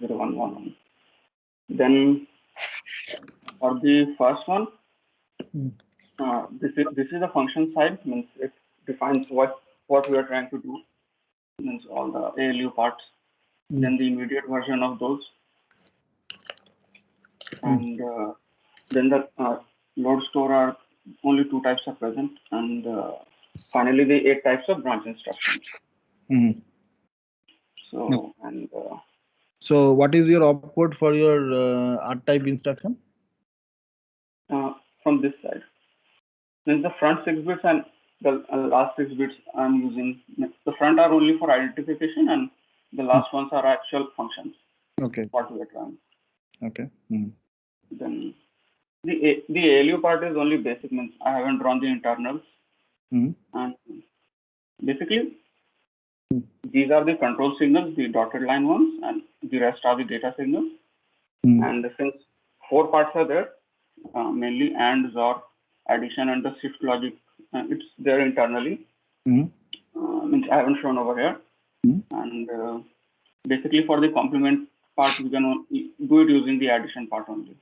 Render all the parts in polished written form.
0111. Then for the first one, this is the function side, means it defines what we are trying to do, means all the ALU parts, then the immediate version of those, and then the load store are only 2 types are present, and finally the 8 types of branch instructions. So and so what is your opcode for your art type instruction? From this side, then the front 6 bits and the last 6 bits I'm using. The front are only for identification, and the last ones are actual functions. Okay. What we are trying. Okay. Then the ALU part is only basic, means I haven't drawn the internals. And basically, these are the control signals, the dotted line ones, and the rest are the data signals. And since 4 parts are there, mainly AND, XOR, addition, and the shift logic, it's there internally. Which I haven't shown over here. And basically for the complement part, we can do it using the addition part only.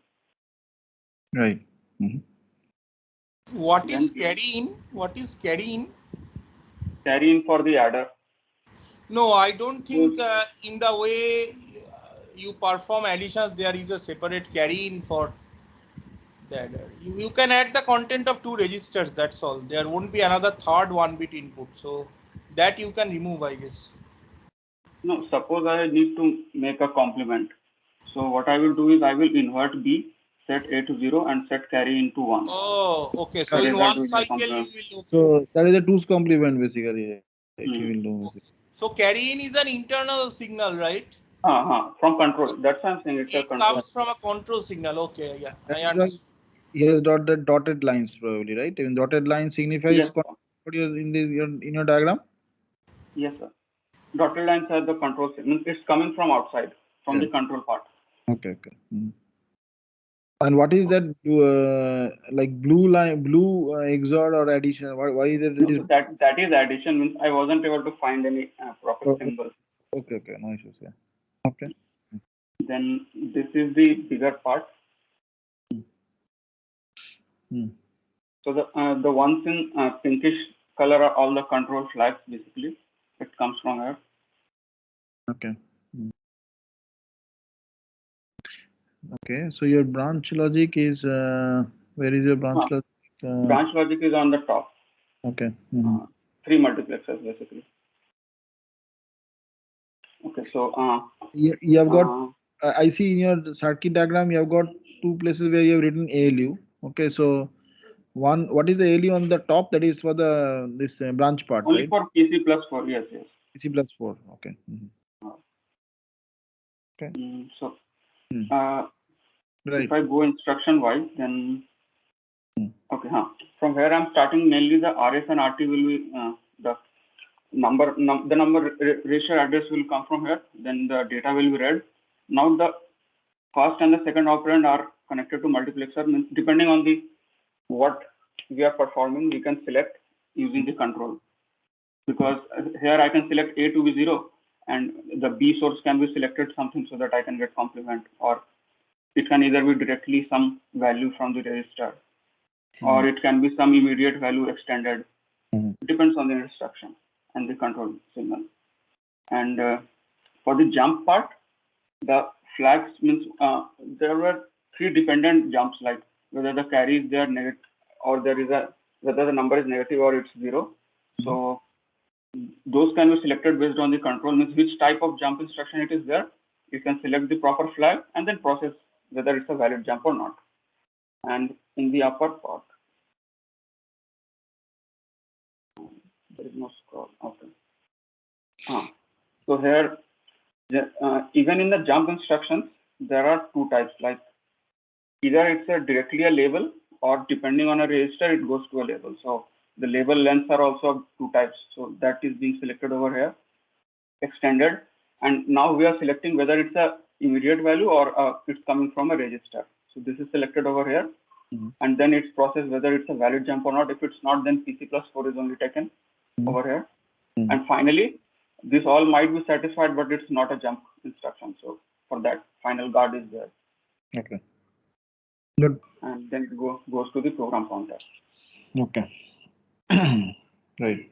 Right. What is carry in? What is carry in? Carry in for the adder. No, I don't think in the way you perform additions, there is a separate carry in for the adder. You can add the content of 2 registers, that's all. There won't be another third 1-bit input. So that you can remove, I guess. No, suppose I need to make a complement. So what I will do is I will invert B, set A to 0, and set carry into 1. Oh, okay. So in one cycle you will. Okay. So that is a 2's complement basically. You will do. So carry in is an internal signal, right? From control. That's what I'm saying. It's a control. It comes from a control signal. Okay, yeah. I understand. Here's dotted lines probably, right? Even dotted line signifies in your diagram. Yes, sir. Dotted lines are the control signal. It's coming from outside, from the control part. Okay. And what is that? Like blue line, blue XOR or addition? Why is it? No, that is addition. Means I wasn't able to find any proper symbol. Okay. No issues. Yeah. Okay. Then this is the bigger part. So the ones in pinkish color are all the control flags. Basically, it comes from here. Okay. Okay. So your branch logic is where is your branch logic? Branch logic is on the top. Okay. 3 multiplexers basically. Okay, so you have got. I see in your circuit diagram you have got 2 places where you have written ALU. Okay, so what is the ALU on the top? That is for this branch part, only right? For PC plus 4, yes. PC plus 4. Okay. Okay. So right. If I go instruction wise, then okay, from here I'm starting. Mainly the RS and RT will be the number register address will come from here. Then the data will be read. Now the first and the second operand are connected to multiplexer. Means depending on the what we are performing, we can select using the control. Because here I can select A to be 0, and the B source can be selected something so that I can get complement, or it can either be directly some value from the register, or it can be some immediate value extended. It depends on the instruction and the control signal. And for the jump part, the flags means there were 3 dependent jumps, like whether the carry is there negative, or whether the number is negative or it's 0. So those can be selected based on the control, means which type of jump instruction it is there. You can select the proper flag and then process whether it's a valid jump or not. And in the upper part, there is no scroll. Okay. So here, even in the jump instructions, there are 2 types. Like either it's directly a label, or depending on a register, it goes to a label. So the label lengths are also 2 types. So that is being selected over here, extended. And now we are selecting whether it's a immediate value or it's coming from a register. So this is selected over here, and then it's processed whether it's a valid jump or not. If it's not, then PC plus 4 is only taken over here. And finally, this all might be satisfied, but it's not a jump instruction. So for that final guard is there. Okay. Good. And then it goes to the program counter. Okay. Right.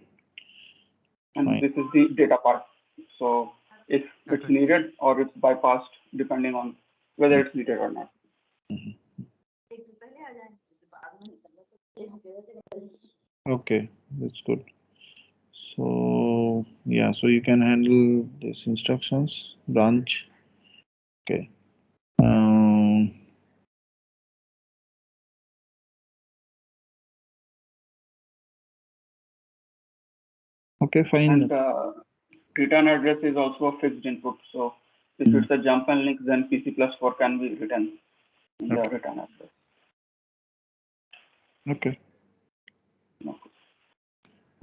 And Fine. this is the data part. So if it's needed or it's bypassed, depending on whether it's needed or not. Okay, that's good. So yeah, so you can handle these instructions, branch. Okay. Okay, fine. And return address is also a fixed input. So if it's a jump and link, then PC+4 can be written in the return address. Okay.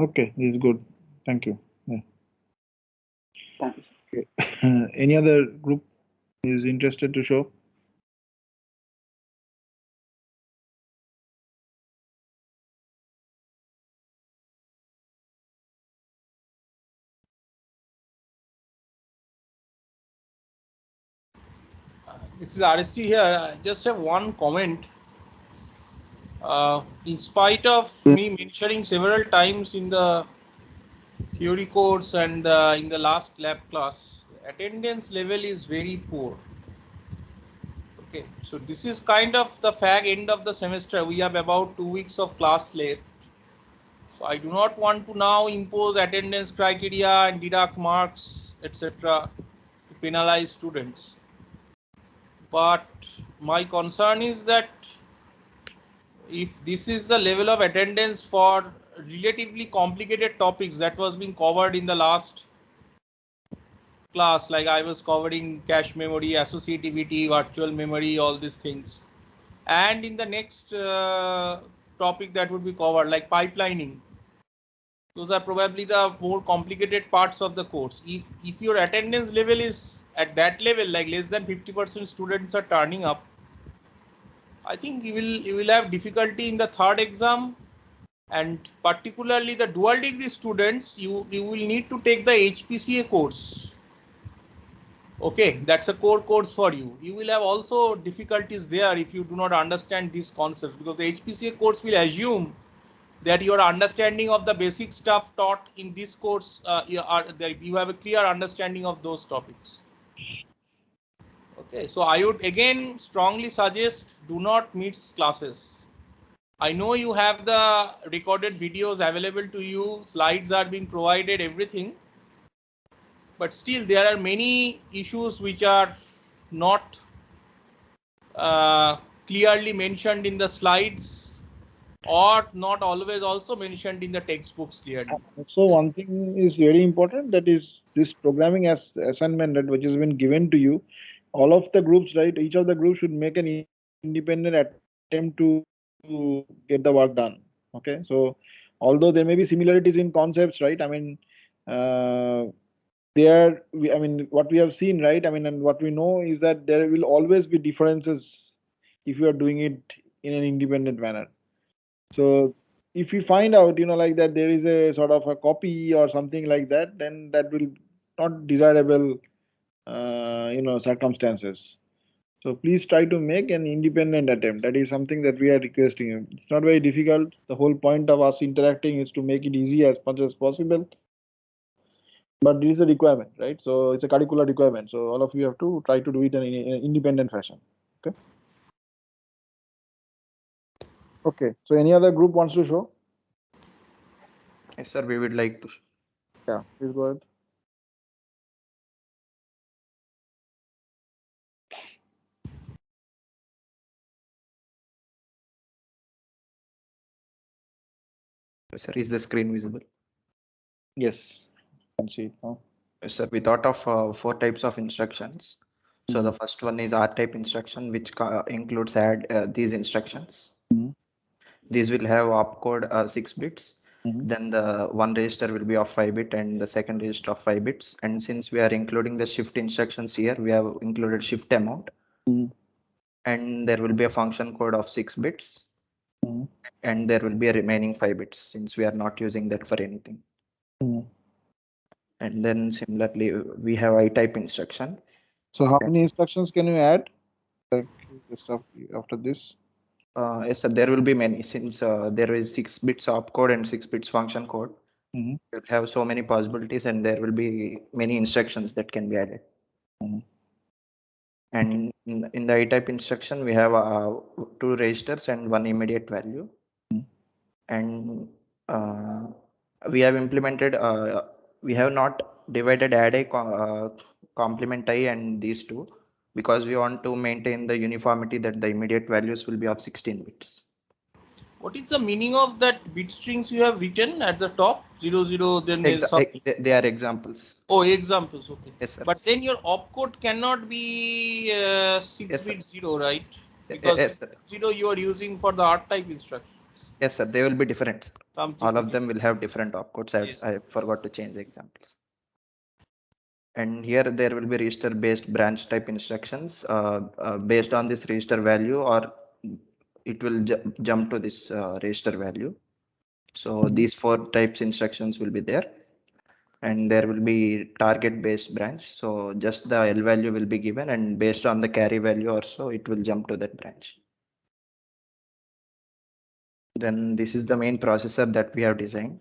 Okay, this is good. Thank you. Yeah. Thank you. Okay. Any other group is interested to show? This is RSC here. I just have one comment. In spite of me mentioning several times in the theory course and in the last lab class, attendance level is very poor. Okay, so this is kind of the fag end of the semester. We have about 2 weeks of class left. So I do not want to now impose attendance criteria and deduct marks, etc. to penalize students. But my concern is that if this is the level of attendance for relatively complicated topics that was being covered in the last class, like I was covering cache memory, associativity, virtual memory, all these things. And in the next topic that would be covered, like pipelining. Those are probably the more complicated parts of the course. If your attendance level is at that level, like less than 50% students are turning up, I think you will have difficulty in the third exam, and particularly the dual degree students, you will need to take the HPCA course. Okay, that's a core course for you. You will have also difficulties there if you do not understand these concepts, because the HPCA course will assume that your understanding of the basic stuff taught in this course, you have a clear understanding of those topics. Okay, so I would again strongly suggest do not miss classes. I know you have the recorded videos available to you, slides are being provided, everything. But still there are many issues which are not clearly mentioned in the slides, or not always also mentioned in the textbooks clearly. So one thing is very important, that is this programming as assignment that which has been given to you. All of the groups, right? Each of the groups should make an independent attempt to get the work done. Okay, so although there may be similarities in concepts, right? I mean, what we have seen, right? I mean, and what we know is that there will always be differences if you are doing it in an independent manner. So if you find out, like that there is a sort of a copy or something like that, then that will not desirable, circumstances. So please try to make an independent attempt. That is something that we are requesting you. It's not very difficult. The whole point of us interacting is to make it easy as much as possible. But this is a requirement, right? So it's a curricular requirement. So all of you have to try to do it in an independent fashion. Okay. Okay. So any other group wants to show? Yes, sir. We would like to. Yeah. Please go ahead. Sir, is the screen visible? Yes. You can see it now. Yes, sir. We thought of 4 types of instructions. So the first one is R-type instruction, which includes add these instructions. These will have opcode 6 bits. Then the one register will be of 5-bit and the second register of 5 bits. And since we are including the shift instructions here, we have included shift amount. And there will be a function code of 6 bits. And there will be a remaining 5 bits since we are not using that for anything. And then similarly, we have I-type instruction. So how many instructions can you add? Like just after this? Yes, sir, there will be many since there is 6 bits opcode and 6 bits function code. Mhm. You'll have so many possibilities and there will be many instructions that can be added. Mhm. And in the A type instruction, we have 2 registers and 1 immediate value. And we have implemented, we have not divided add a complement I and these two because we want to maintain the uniformity that the immediate values will be of 16 bits. What is the meaning of that bit strings you have written at the top? 00, then there's something. They are examples. Oh, examples, okay. Yes, sir. But then your opcode cannot be 6 Yes, sir. bit 0, right? Because Yes, sir. 0 you are using for the R type instructions. Yes, sir. They will be different. Something All of different. them will have different opcodes. Yes. I forgot to change the examples. And here there will be register based branch type instructions based on this register value, or it will jump to this register value. So these 4 types instructions will be there. And there will be target based branch. So just the L value will be given, and based on the carry value also, it will jump to that branch. Then this is the main processor that we have designed.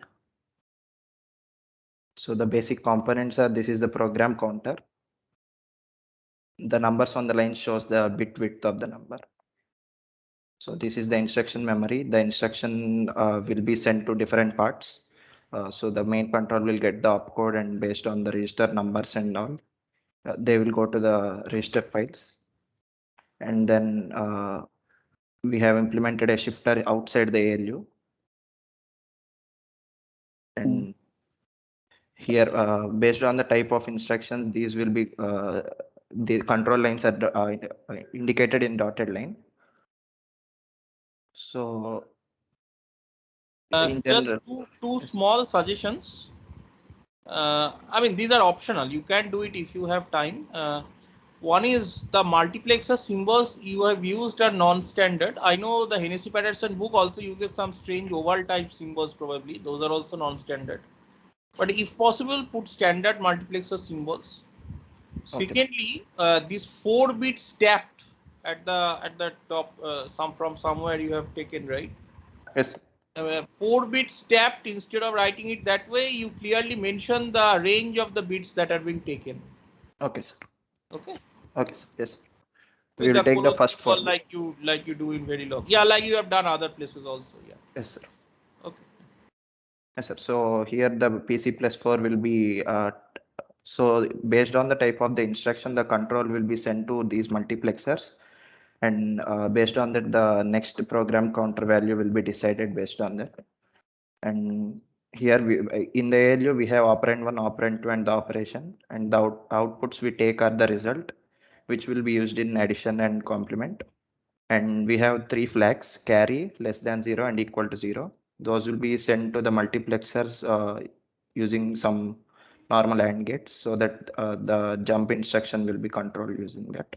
So the basic components are, this is the program counter. The numbers on the line shows the bit width of the number. So this is the instruction memory. The instruction will be sent to different parts. So the main control will get the opcode, and based on the register numbers and all, they will go to the register files. And then we have implemented a shifter outside the ALU. And here, based on the type of instructions, these will be the control lines are indicated in dotted line. So in Just general, two small suggestions. I mean, these are optional. You can do it if you have time. One is the multiplexer symbols you have used are non-standard. I know the Hennessy Patterson book also uses some strange oval type symbols probably. Those are also non-standard. But if possible, put standard multiplexer symbols. Okay. Secondly, these 4 bits tapped at the top, from somewhere you have taken, right? Yes. 4 bits tapped, instead of writing it that way, you clearly mention the range of the bits that are being taken. Okay, sir. Okay. Okay, sir. Yes. We With will the take the colon first 4 symbol bits. like you do in Verilog. Yeah, like you have done other places also. Yeah. Yes, sir. Okay. Yes, sir. So here the PC plus 4 will be so based on the type of the instruction, the control will be sent to these multiplexers, and based on that, the next program counter value will be decided based on that. And here we in the ALU we have operand 1, operand 2, and the operation, and the outputs we take are the result, which will be used in addition and complement. And we have 3 flags: carry, less than 0, and equal to 0. Those will be sent to the multiplexers using some normal AND gates, so that the jump instruction will be controlled using that.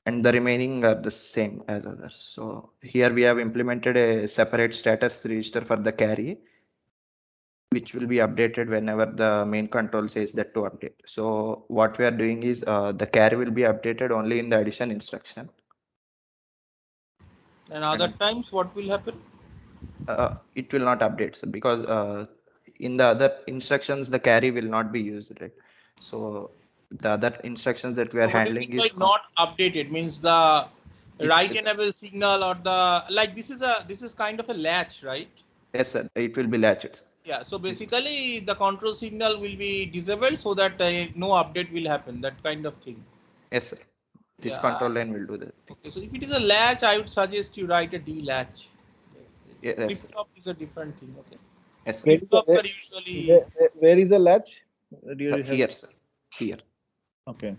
And the remaining are the same as others. So here we have implemented a separate status register for the carry, which will be updated whenever the main control says that to update. So what we are doing is the carry will be updated only in the addition instruction. And other times, what will happen? It will not update, so because in the other instructions the carry will not be used, right? So the other instructions that we are So what do you handling mean by is not updated? Means the it, right enable signal, or the like this is kind of a latch, right? yes, sir, it will be latched. Yeah. So basically, the control signal will be disabled so that no update will happen. That kind of thing. Yes, sir. This Yeah. control line will do that thing. Okay. So if it is a latch, I would suggest you write a D latch. Yes, Flip sir. flop is a different thing. Okay. Yes, sir. Flip flops are usually. Where is the latch? Do you have? Here, sir. Here. Okay.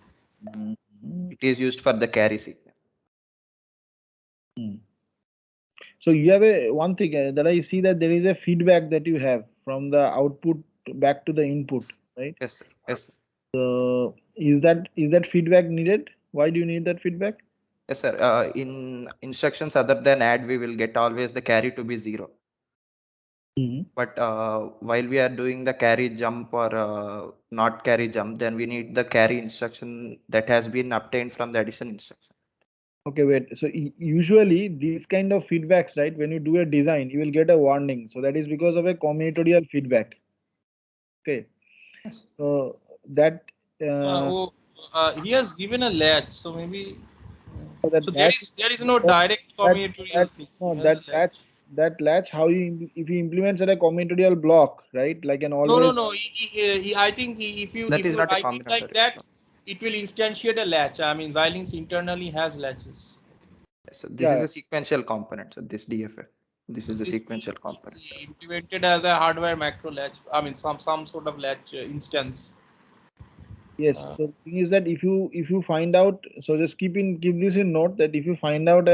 It is used for the carry signal. So you have one thing that I see, that there is a feedback that you have from the output back to the input, right? Yes, sir. Yes, sir. So is that feedback needed? Why do you need that feedback? Yes, sir. In instructions other than add, we will get always the carry to be 0. Mhm. But while we are doing the carry jump or not carry jump, then we need the carry instruction that has been obtained from the addition instruction. Okay, wait. So usually these kind of feedbacks, right? When you do a design, you will get a warning. So that is because of a combinatorial feedback. Okay. Yes. So that uh, He has given a latch, so maybe. so that So latch there is no that direct that combinatorial that thing. He no has that a latch latch. that latch how you if you implement a combinatorial block, right? Like an No, no, always no. I think That if is you not a write it like combinatorial that, block. it will instantiate a latch. I mean, Xilinx internally has latches. So this is yeah. a sequential component. So this DFA, this So is a this will sequential component. be implemented as a hardware macro latch. I mean, some sort of latch instance. Yes. So the thing is that if you find out, so just keep this in note that if you find out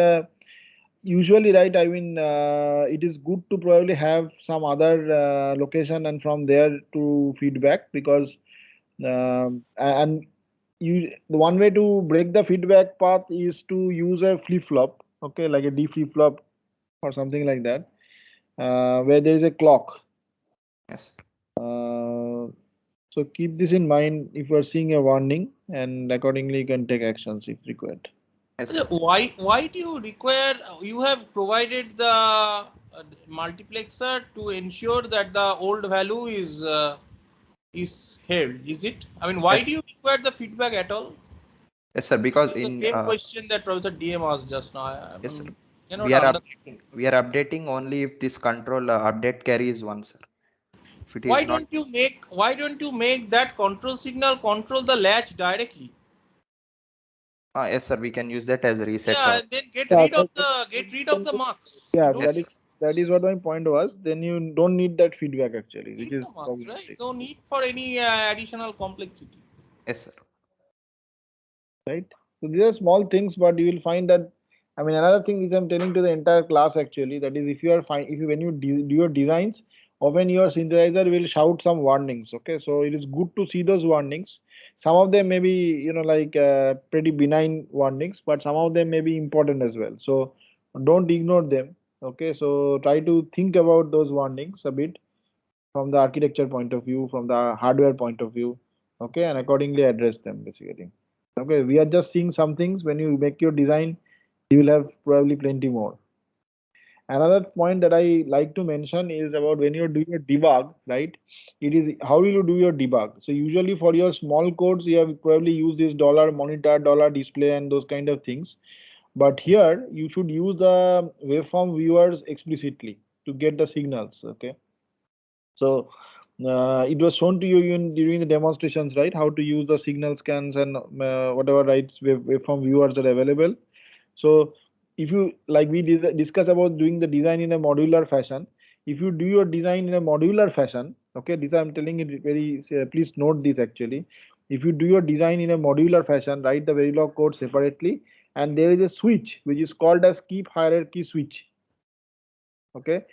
usually, right, I mean, it is good to probably have some other location and from there to feedback because and you the one way to break the feedback path is to use a flip flop, okay, like a D flip flop or something like that, where there is a clock. Yes. So keep this in mind if you are seeing a warning, and accordingly you can take actions if required. Yes, sir. Why do you require? You have provided the multiplexer to ensure that the old value is held. Is it? I mean, why Yes. do you require the feedback at all? Yes, sir. Because This is the in same question that Professor DM asked just now. I yes, sir. mean, cannot understand. We are updating only if this control update carry is 1, sir. If it is not, Why don't you make that control signal control the latch directly? yes, sir. We can use that as a reset. Yeah, and then get Yeah, rid of the marks. You yeah, don't that is what my point was. Then you don't need that feedback actually, which need is the marks, right? problematic, No need for any additional complexity. Yes, sir. right? So these are small things, but you will find that. I mean, another thing is I'm telling to the entire class actually. That is, if you are fine, if you when you do your designs, often your synthesizer will shout some warnings. Okay, so it is good to see those warnings. Some of them may be like pretty benign warnings, but some of them may be important as well. So don't ignore them. Okay, so try to think about those warnings a bit from the architecture point of view, from the hardware point of view, okay, and accordingly address them basically. Okay, we are just seeing some things. When you make your design, you will have probably plenty more. Another point that I like to mention is about when you're doing a debug, right? It is how will you do your debug? So usually for your small codes, you have probably used this dollar monitor, dollar display, and those kind of things. But here you should use the waveform viewers explicitly to get the signals. Okay, so it was shown to you during the demonstrations, right? How to use the signal scans and whatever rights waveform viewers are available. So if you like we discuss about doing the design in a modular fashion, if you do your design in a modular fashion, okay, this I'm telling it very please note this actually. If you do your design in a modular fashion, write the Verilog code separately, and there is a switch which is called as keep hierarchy switch. Okay,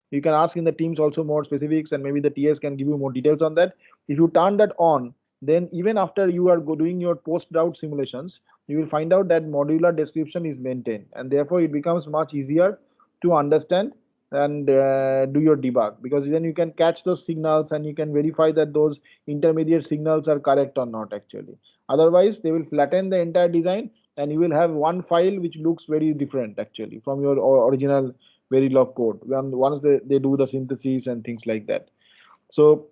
you can ask in the teams also more specifics, and maybe the TS can give you more details on that. If you turn that on, then even after you are doing your post route simulations, you will find out that modular description is maintained, and therefore it becomes much easier to understand and do your debug, because then you can catch those signals and you can verify that those intermediate signals are correct or not actually. Otherwise they will flatten the entire design, and you will have one file which looks very different actually from your original Verilog code once they do the synthesis and things like that. So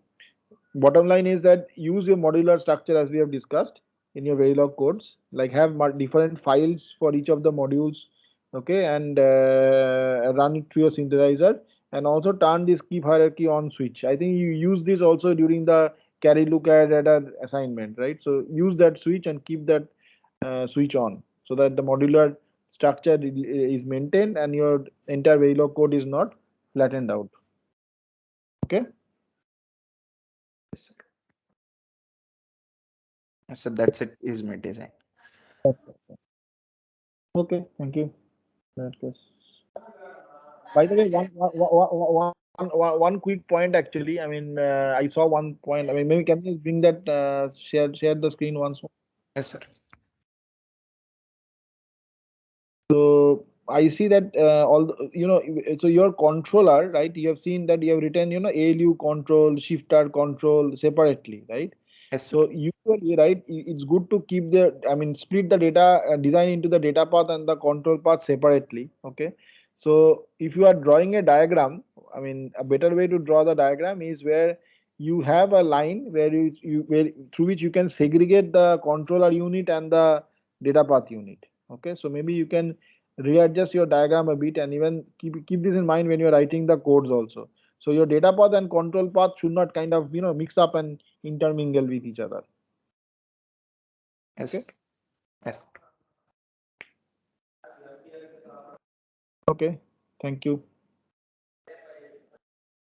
bottom line is that use your modular structure as we have discussed in your Verilog codes, like have different files for each of the modules, okay, and run it through your synthesizer, and also turn this keep hierarchy on switch. I think you use this also during the carry look at assignment, right? So use that switch and keep that switch on so that the modular structure is maintained and your entire Verilog code is not flattened out. Okay. Yes, sir. Yes, sir. That's it. Is my design. Okay. Thank you. That was. By the way, one quick point actually. I mean, I saw one point. I mean, maybe can you bring that share the screen once more? Yes, sir. So I see that so your controller, right? You have seen that you have written, ALU control, shifter control separately, right? Yes, sir. So usually, right, it's good to keep split the data design into the data path and the control path separately. Okay. So if you are drawing a diagram, a better way to draw the diagram is where you have a line where through which you can segregate the controller unit and the data path unit. Okay. So maybe you can readjust your diagram a bit, and even keep this in mind when you're writing the codes also. So your data path and control path should not kind of mix up and intermingle with each other. Yes. Okay. Yes. Okay, thank you.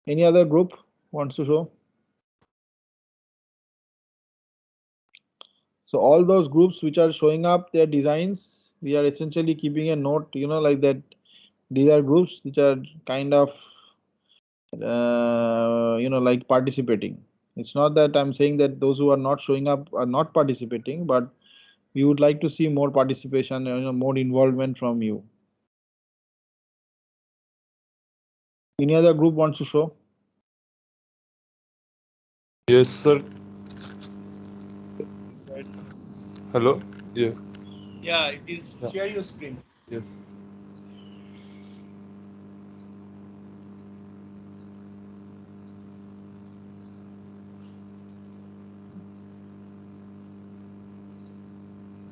Any other group wants to show? So all those groups which are showing up their designs, we are essentially keeping a note, like that. These are groups which are kind of, like participating. It's not that I'm saying that those who are not showing up are not participating, but we would like to see more participation, more involvement from you. Any other group wants to show? Yes, sir. Hello? Yeah. Yeah, it is. Yeah. Share your screen. Yes.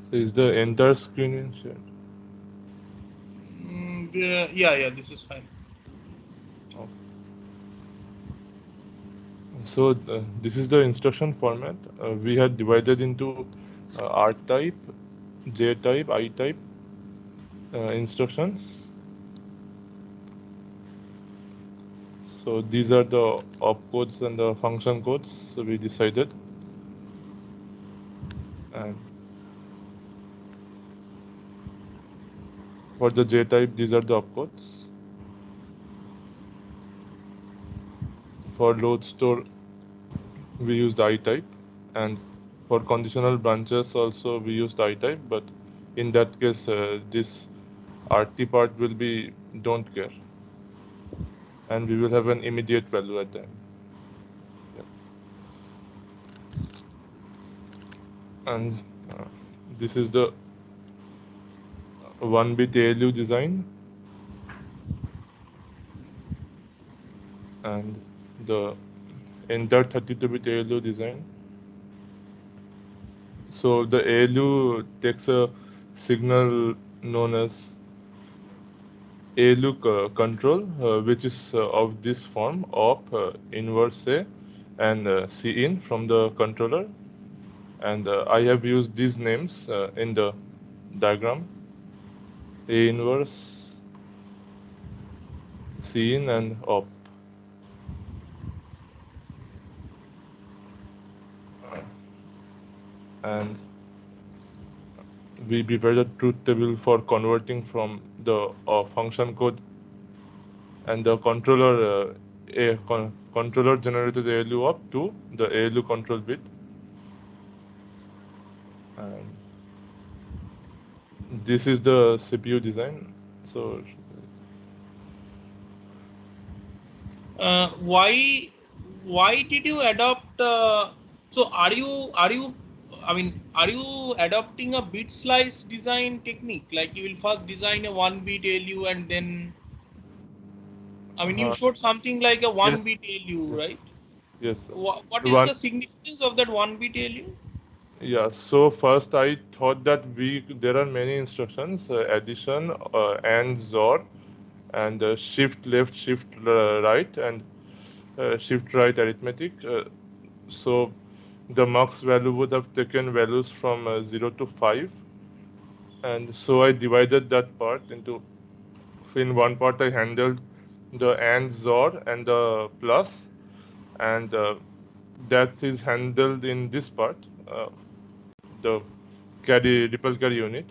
So is the entire screen in shared? Yeah, this is fine. So this is the instruction format. We had divided into R type, J type, I type instructions. So these are the opcodes and the function codes. So we decided. And for the J type, these are the opcodes. For load store, we used I type, and for conditional branches also we used I type, but in that case this RT part will be don't care, and we will have an immediate value at the end. Yeah. And this is the 1-bit ALU design, and the entire 32-bit ALU design. So the ALU takes a signal known as ALU control, which is of this form of inverse A and C in from the controller, and I have used these names in the diagram: A inverse, C in, and op. And we prepare the truth table for converting from the function code and the controller controller generated ALU op to the ALU control bit. And this is the CPU design. So Why did you adopt? So are you adopting a bit slice design technique? Like you will first design a 1-bit ALU and then, you showed something like a 1-bit ALU, right? yes. What is the significance of that 1-bit ALU? Yeah, so first I thought that there are many instructions: addition, AND, XOR, and shift left, shift right, and shift right arithmetic. So the mux value would have taken values from 0 to 5, and so I divided that part into. In one part I handled the AND, XOR, and the plus, and that is handled in this part. The ripple carry unit,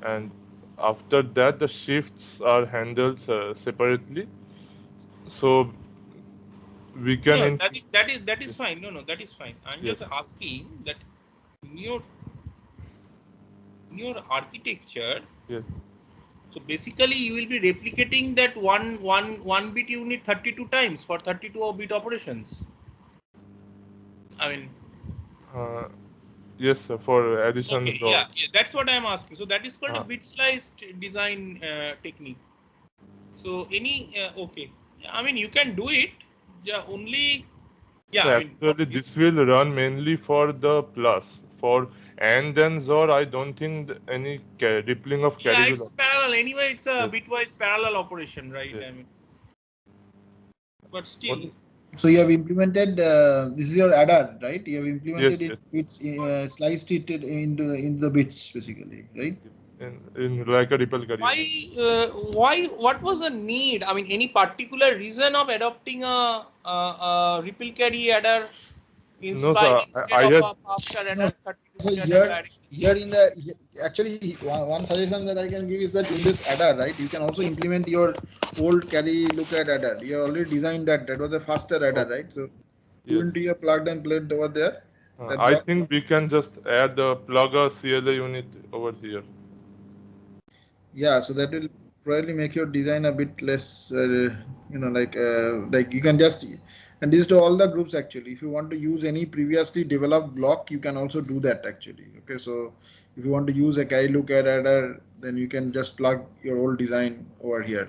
and after that the shifts are handled separately, so we can No, that is fine. No, that is fine. I'm yes. just asking that in your architecture, Yes. So basically, you will be replicating that one bit unit 32 times for 32-bit operations. I mean, Yes, sir, for addition. okay, yeah, that's what I'm asking. So that is called a Uh-huh. bit sliced design technique. So okay, yeah, I mean you can do it. Yeah, only yeah. So I mean for actually, this this. will run mainly for the plus. For and then XOR, I don't think any rippling of Yeah, carry it's will. parallel. Anyway, it's a Yes. bitwise parallel operation, right? Yes. I mean, but still. So you have implemented this is your adder, right? You have implemented Yes, it's sliced it into the bits basically, right? in like a ripple carry. Why? What was the need? I mean, any particular reason of adopting a ripple carry adder No, sir, instead I of had a faster No, adder, 32-bit so adder directly? here in the actually one suggestion that I can give is that in this adder, right, you can also implement your old carry lookup adder. You already designed that. That was a faster adder, right? So yes. couldn't you have plugged and played over there? That I block? think we can just add the plug a CLA unit over here. Yeah, so that will probably make your design a bit less, like you can just, and this is to all the groups actually. If you want to use any previously developed block, you can also do that actually. Okay, so if you want to use a carry lookup adder, then you can just plug your old design over here.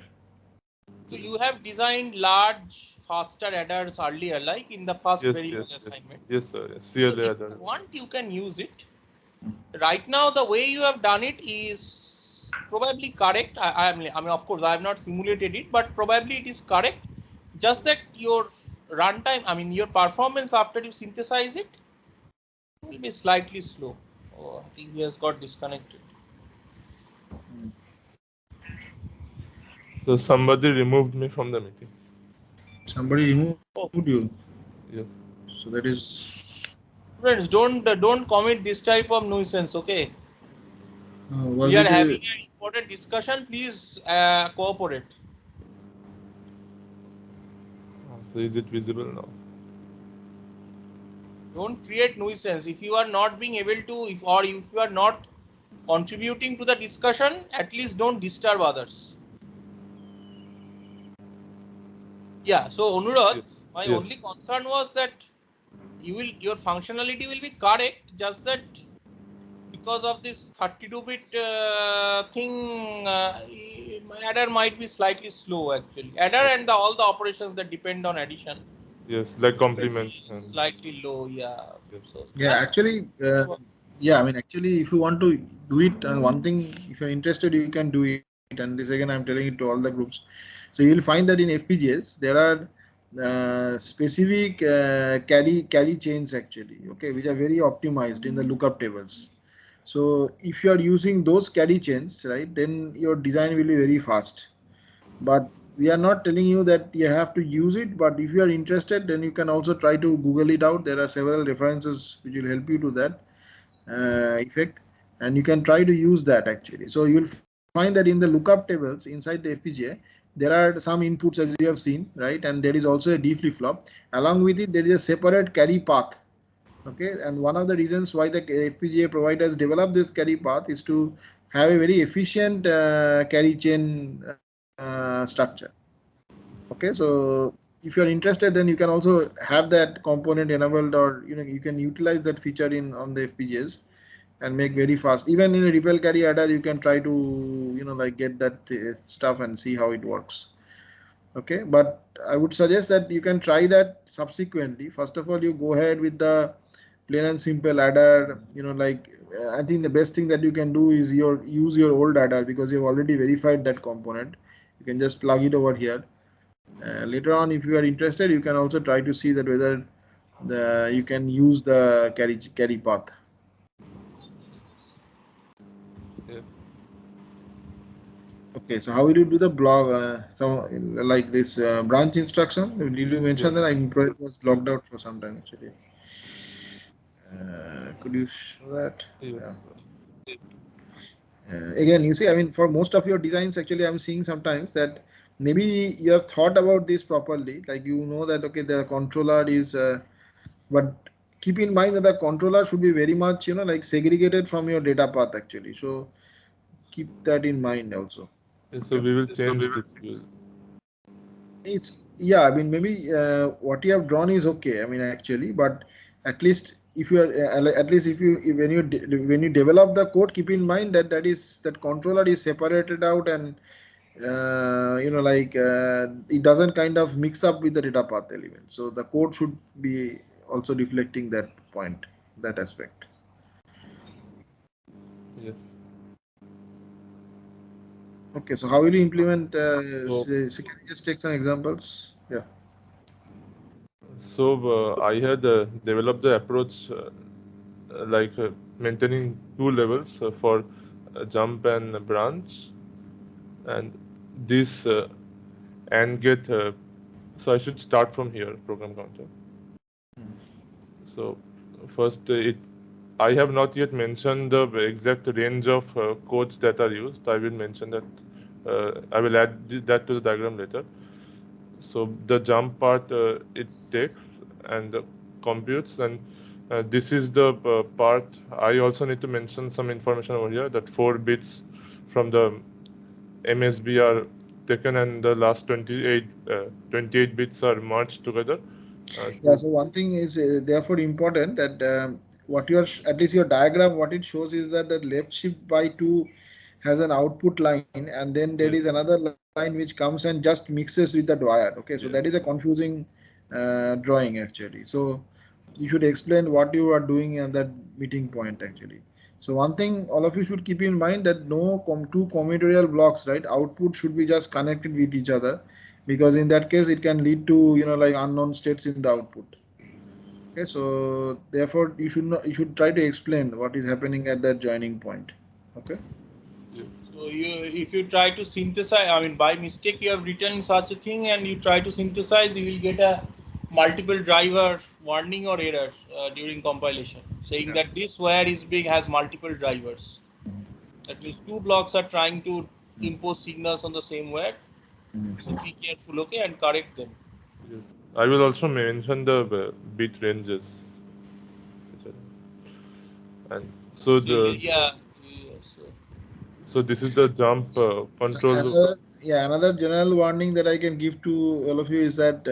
So you have designed large, faster adders earlier, like in the first very Yes, assignment. yes, sir. So CLA. if you want, you can use it. Right now, the way you have done it is probably correct. I mean, of course, I have not simulated it, but probably it is correct. Just that your runtime, I mean, your performance after you synthesize it will be slightly slow. Oh, I think he has got disconnected. So somebody removed me from the meeting. Somebody removed you. Yes. So that is. Friends, don't commit this type of nuisance, okay? Was We are it having an important discussion. Please cooperate. So is it visible now? Don't create nuisance. If you are not being able to, if you are not contributing to the discussion, at least don't disturb others. Yeah. So Anurag, Yes. my Yes. only concern was that your functionality will be correct, just that because of this 32-bit thing, adder might be slightly slow actually. Adder and all the operations that depend on addition. Yes, like complement. Slightly low, yeah. Yes. So Yeah, actually, yeah, I mean, actually, if you want to do it, one thing, if you're interested, you can do it. And this again, I'm telling it to all the groups. So you'll find that in FPGAs there are specific carry chains actually, okay, which are very optimized in the lookup tables. So if you are using those carry chains, right, then your design will be very fast. But we are not telling you that you have to use it, but if you are interested, then you can also try to Google it out. There are several references which will help you to that effect, and you can try to use that actually. So you will find that in the lookup tables inside the FPGA, there are some inputs as you have seen, right? And there is also a D flip-flop. Along with it, there is a separate carry path. Okay, and one of the reasons why the FPGA providers develop this carry path is to have a very efficient carry chain structure. Okay, so if you are interested, then you can also have that component enabled, or you can utilize that feature in on the FPGAs and make very fast. Even in a ripple carry adder, you can try to like get that stuff and see how it works. Okay, but I would suggest that you can try that subsequently. First of all, you go ahead with the plain and simple adder. I think the best thing that you can do is use your old adder, because you've already verified that component. You can just plug it over here. Later on, if you are interested, you can also try to see that whether you can use the carry path. Yeah. Okay, so how will you do the block? So like this branch instruction? Did you mention that? I'm was logged out for some time actually. Could you show that? Yeah. Again, you see, I mean, for most of your designs, actually, I'm seeing sometimes that maybe you have thought about this properly. Like that okay, the controller is, but keep in mind that the controller should be very much like segregated from your data path actually. So keep that in mind also. So we will change this. It's, yeah, I mean, maybe what you have drawn is okay, I mean, actually, but at least if you are at least if you when you develop the code, keep in mind that that controller is separated out, and it doesn't kind of mix up with the data path element. So the code should be also reflecting that point, that aspect. Yes. Okay, so how will you implement? So- can you just take some examples? Yeah. So I had developed the approach like maintaining two levels for jump and branch, and this and get. So I should start from here, program counter. So first, I have not yet mentioned the exact range of codes that are used. I will mention that. I will add that to the diagram later. So the jump part it takes and computes, and this is the part. I also need to mention some information over here that 4 bits from the MSB are taken and the last 28 bits are merged together. Yeah, so one thing is therefore important that what your at least your diagram, what it shows is that the left shift by 2 has an output line, and then there is another line which comes and just mixes with that wire. Okay, so that is a confusing drawing actually. So you should explain what you are doing at that meeting point actually. So one thing all of you should keep in mind that no two commutatorial blocks, right? Output should be just connected with each other, because in that case it can lead to like unknown states in the output. Okay, so therefore you should try to explain what is happening at that joining point. Okay. So if you try to synthesize, I mean, by mistake you have written such a thing and you try to synthesize, you will get a multiple driver warning or error during compilation, saying that this wire is big, has multiple drivers. That means two blocks are trying to impose signals on the same wire. So be careful, okay, and correct them. Yes. I will also mention the bit ranges. And so so this is the jump control. Another general warning that I can give to all of you is that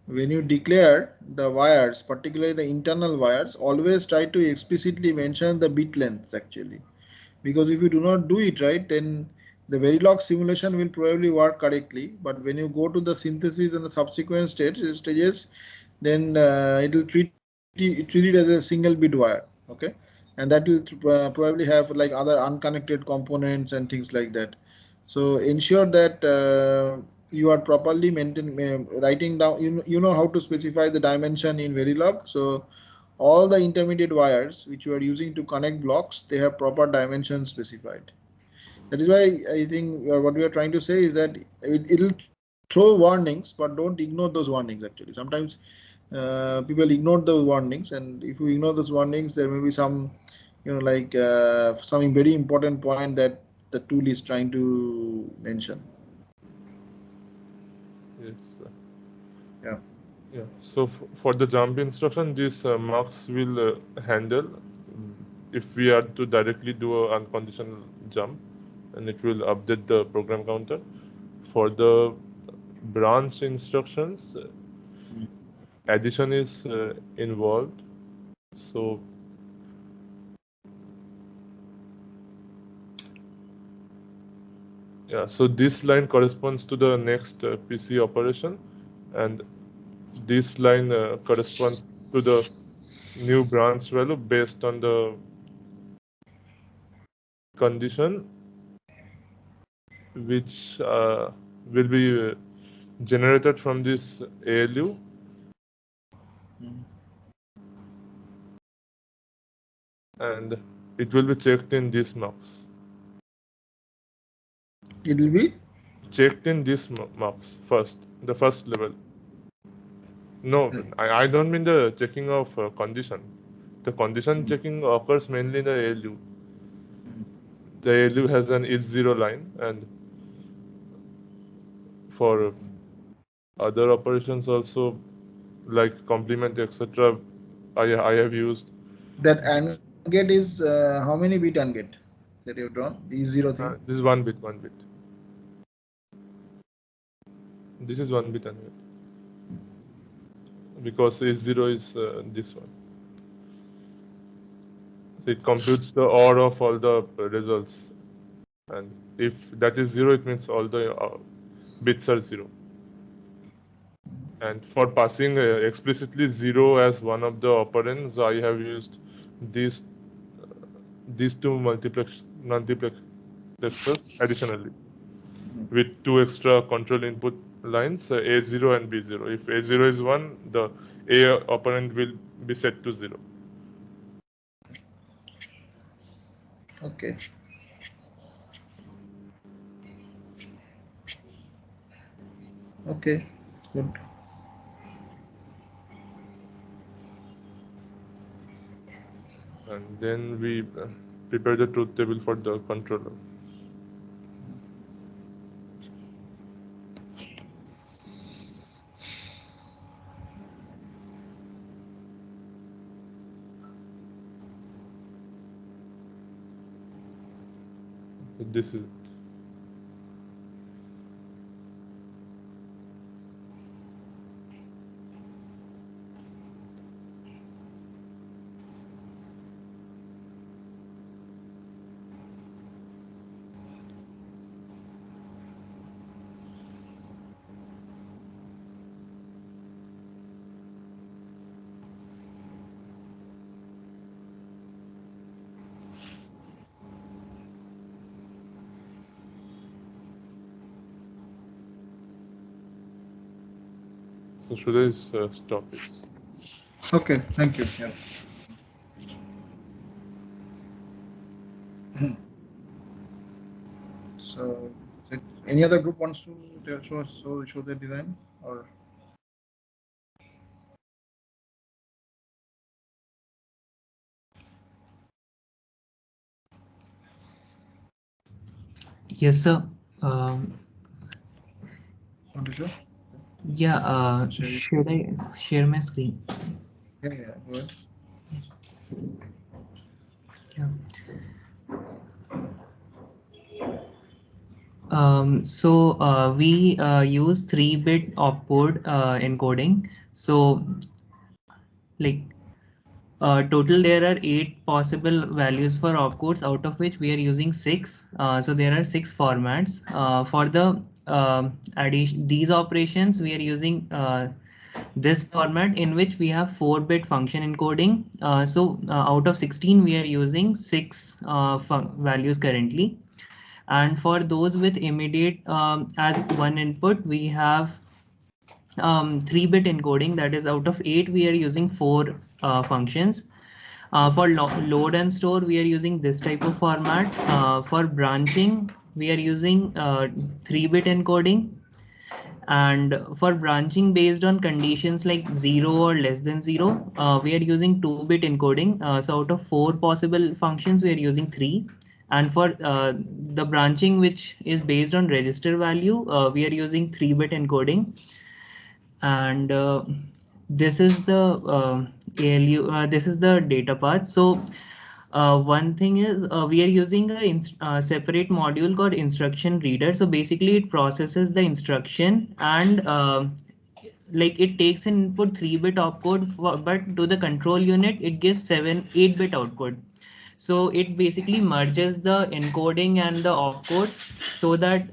when you declare the wires, particularly the internal wires, always try to explicitly mention the bit lengths actually, because if you do not do it right, then the Verilog simulation will probably work correctly, but when you go to the synthesis and the subsequent stages, then it will treat it as a single bit wire. Okay, and that will probably have like other unconnected components and things like that. So ensure that you are properly writing down. You know how to specify the dimension in Verilog. So all the intermediate wires which you are using to connect blocks, they have proper dimensions specified. That is why I think what we are trying to say is that it'll throw warnings, but don't ignore those warnings actually. Sometimes people ignore the warnings, and if you ignore those warnings, there may be some some very important point that the tool is trying to mention. Yes. Yeah. Yeah. So for the jump instruction, this mux will handle if we are to directly do an unconditional jump, and it will update the program counter. For the branch instructions, addition is involved. So yeah, so this line corresponds to the next PC operation, and this line corresponds to the new branch value based on the condition which will be generated from this ALU. And it will be checked in this mux. It will be Checked in this mux first, the first level. No, I don't mean the checking of condition. The condition checking occurs mainly in the ALU. The ALU has an is0 line, and for other operations also, like complement, etc., I have used. that AND gate is how many bit AND gate that you have drawn? The 0 thing. This is one bit. This is 1 bit anyway. Because A0 is this one. So it computes the OR of all the results. And if that is 0, it means all the bits are 0. And for passing explicitly 0 as one of the operands, I have used these two multiplexers additionally with 2 extra control input lines, A0 and B0. If A0 is 1, the A operand will be set to 0. Okay. Okay, good. And then we prepare the truth table for the controller. This is so should I stop it? Okay, thank you. Yeah. So, any other group wants to show their design or? Yes, sir. Want to show? Yeah, Share it. should I share my screen? Yeah, go ahead. Yeah. We use 3-bit opcode encoding. So like total there are 8 possible values for opcodes, out of which we are using 6. So there are 6 formats. For the addition these operations we are using this format, in which we have 4-bit function encoding. Out of 16 we are using 6 values currently. And for those with immediate as one input, we have 3-bit encoding. That is, out of 8 we are using 4 functions. For load and store we are using this type of format. For branching we are using 3-bit encoding. And for branching based on conditions like 0 or less than 0, we are using 2-bit encoding. So out of 4 possible functions, we are using 3. And for the branching which is based on register value, we are using 3-bit encoding. And this is the ALU, this is the data part. So one thing is we are using a separate module called instruction reader. So basically it processes the instruction and like it takes an input 3-bit opcode, but to the control unit it gives 8-bit output. So it basically merges the encoding and the opcode so that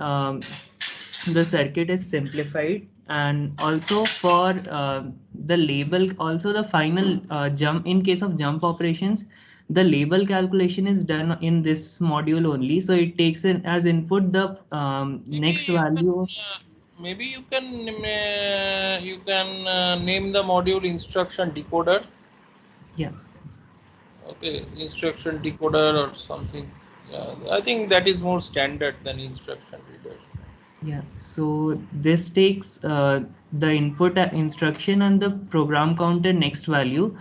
the circuit is simplified. And also for the label, also the final jump, in case of jump operations, the label calculation is done in this module only. So it takes in as input the next value. Maybe you can name the module instruction decoder. Yeah. Okay, instruction decoder or something. Yeah, I think that is more standard than instruction reader. Yeah, so this takes the input instruction and the program counter next value.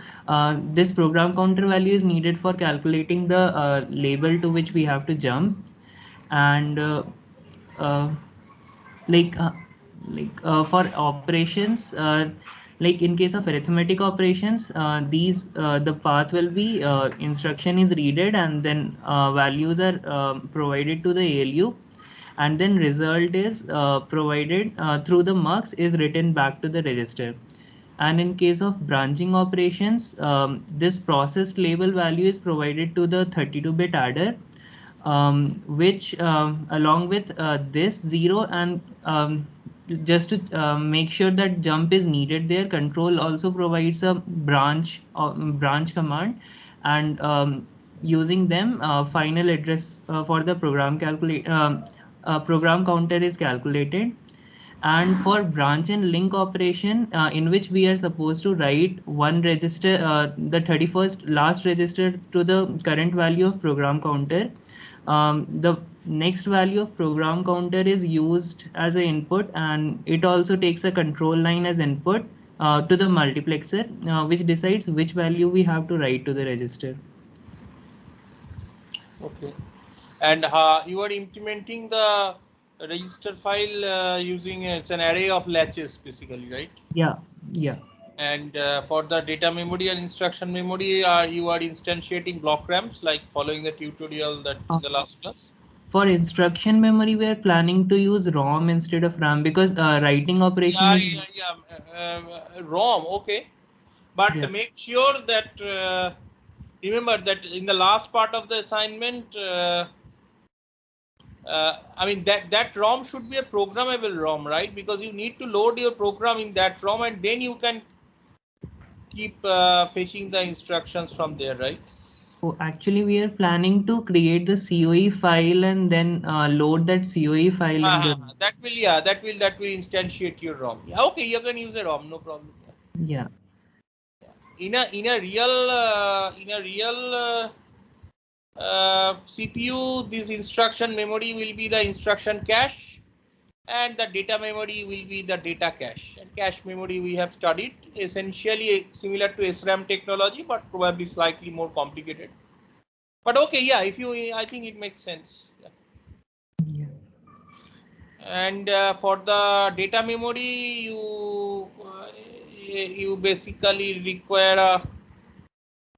This program counter value is needed for calculating the label to which we have to jump. And uh, for operations, like in case of arithmetic operations, the path will be instruction is readed and then values are provided to the ALU. and then result is provided through the mux is written back to the register. And in case of branching operations, this processed label value is provided to the 32-bit adder, which along with this 0 and just to make sure that jump is needed there, control also provides a branch command, and using them final address for the program counter is calculated. And for branch and link operation, in which we are supposed to write one register, the 31st last register to the current value of program counter, the next value of program counter is used as an input, and it also takes a control line as input to the multiplexer, which decides which value we have to write to the register. Okay. And you are implementing the register file using it's an array of latches basically, right? Yeah. And for the data memory and instruction memory, you are instantiating block RAMs like following the tutorial that in the last class. For instruction memory, we are planning to use ROM instead of RAM because writing operation is ROM, okay. But Yeah. make sure that remember that in the last part of the assignment, I mean that ROM should be a programmable ROM, right? Because you need to load your program in that ROM, and then you can keep fetching the instructions from there, right? Oh, actually, we are planning to create the COE file and then load that COE file in the. That will instantiate your ROM. Yeah, okay, you can use a ROM, no problem. Yeah. In a real CPU, this instruction memory will be the instruction cache, and the data memory will be the data cache. And cache memory we have studied, essentially similar to SRAM technology, but probably slightly more complicated. But okay, yeah, I think it makes sense. Yeah. And for the data memory, you basically require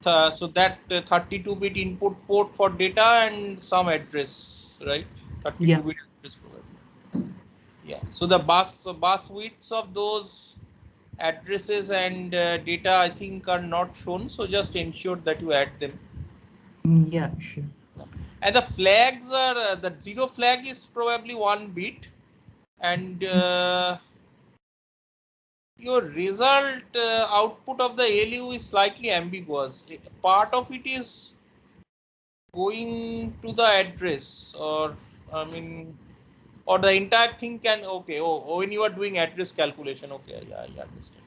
so that 32-bit input port for data and some address, right? 32-bit address probably. Yeah. So the bus widths of those addresses and data, I think, are not shown. So just ensure that you add them. Yeah, sure. And the flags are the 0 flag is probably 1 bit, and your result output of the ALU is slightly ambiguous. Part of it is going to the address, or I mean, or the entire thing can, okay, when you are doing address calculation, okay, yeah, I understand.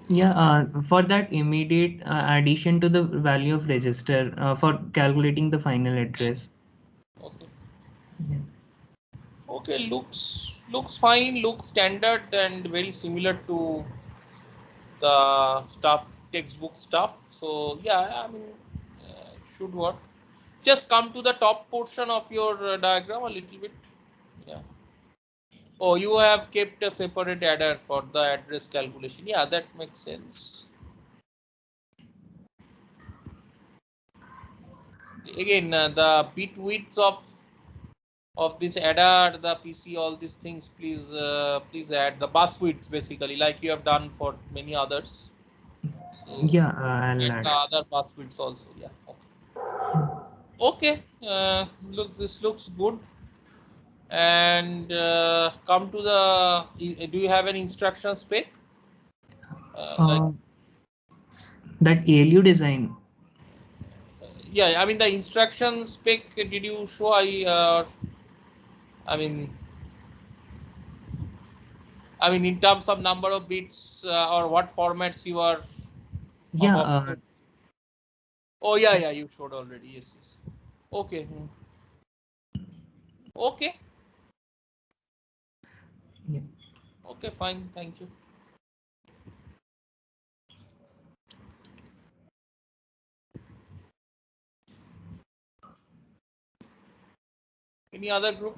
Yeah, for that immediate addition to the value of register for calculating the final address. Okay. Yeah. Okay, looks fine, looks standard and very similar to the textbook stuff. So yeah, I mean, should work. Just come to the top portion of your diagram a little bit. Yeah. Oh, you have kept a separate adder for the address calculation. Yeah, that makes sense. Again, the bit widths of this adder, the PC, all these things, please add the bus widths basically, like you have done for many others. So yeah, I'll add add. the other bus widths also. Yeah. Okay. Look, this looks good. And come to the. Do you have an instruction spec? That ALU design. Yeah, I mean the instruction spec. Did you show? I mean, in terms of number of bits or what formats you are. Yeah. Oh yeah, you showed already. Yes. Okay. Okay. Yeah. Okay, fine. Thank you. Any other group?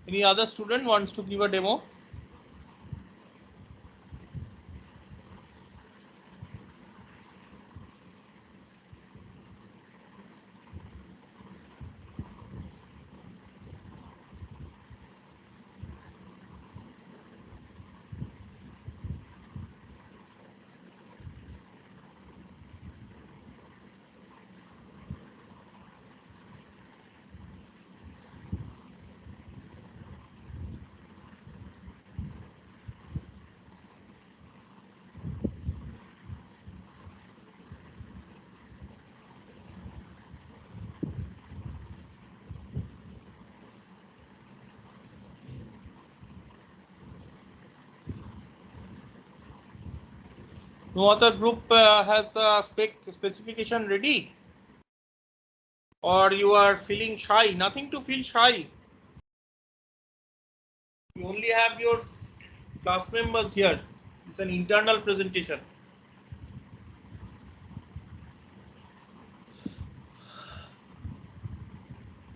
Any other student wants to give a demo? No other group has the specification ready? Or you are feeling shy? Nothing to feel shy. You only have your class members here. It's an internal presentation.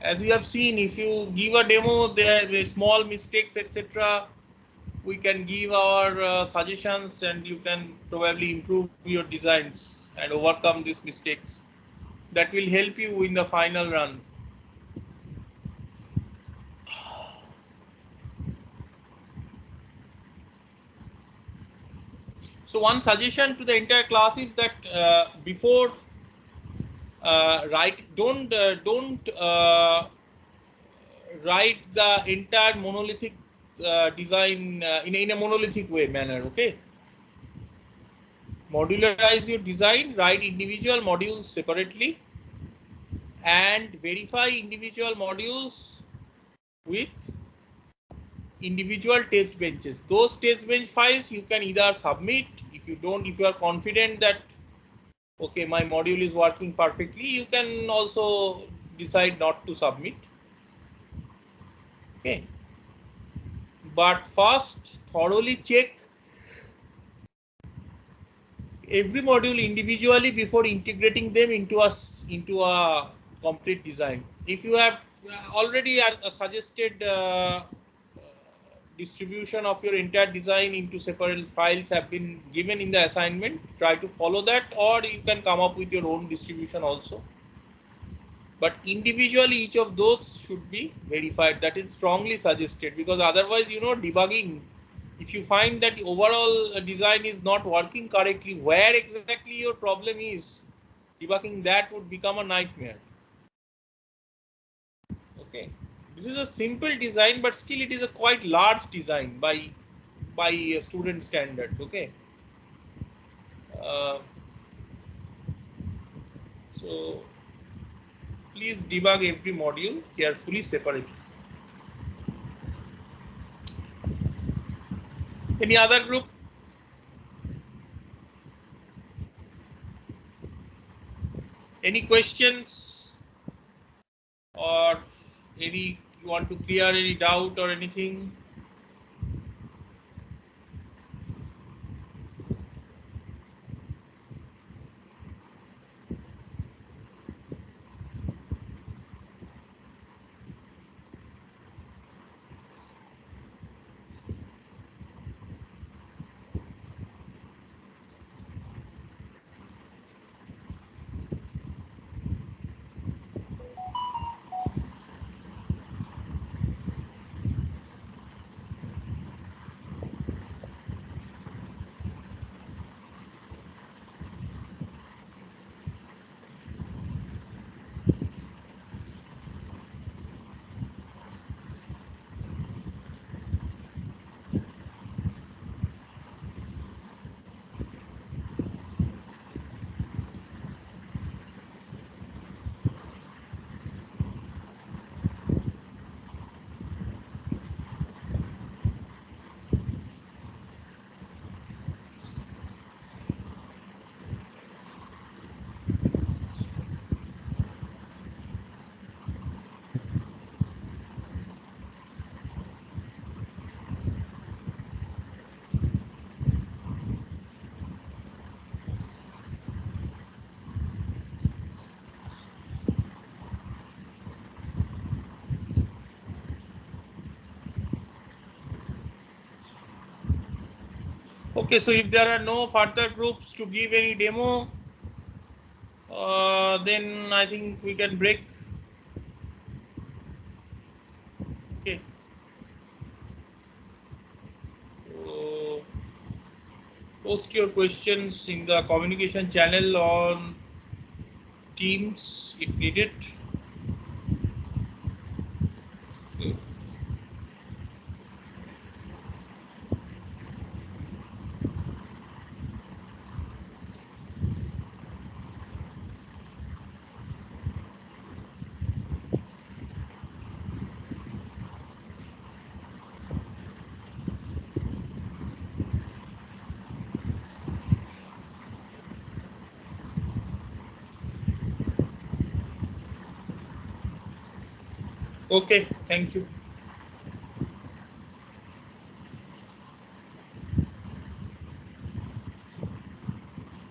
As you have seen, if you give a demo, there are small mistakes, etc. We can give our suggestions, and you can probably improve your designs and overcome these mistakes. That will help you in the final run. So one suggestion to the entire class is that before don't write the entire monolithic design in a monolithic manner. Okay, modularize your design, write individual modules separately, and verify individual modules with individual test benches. Those test bench files you can either submit. If you are confident that okay, my module is working perfectly, you can also decide not to submit. Okay, but first thoroughly check every module individually before integrating them into a complete design. If you have already suggested distribution of your entire design into separate files have been given in the assignment, try to follow that, or you can come up with your own distribution also. But individually, each of those should be verified. That is strongly suggested, because otherwise, debugging, if you find that the overall design is not working correctly, where exactly your problem is, debugging that would become a nightmare. Okay, this is a simple design, but still it is a quite large design by student standards. Okay, so please debug every module carefully separately. Any other group? Any questions, or you want to clear any doubt or anything? Okay, so if there are no further groups to give any demo, then I think we can break. Okay. So post your questions in the communication channel on Teams if needed. Okay. Okay, thank you.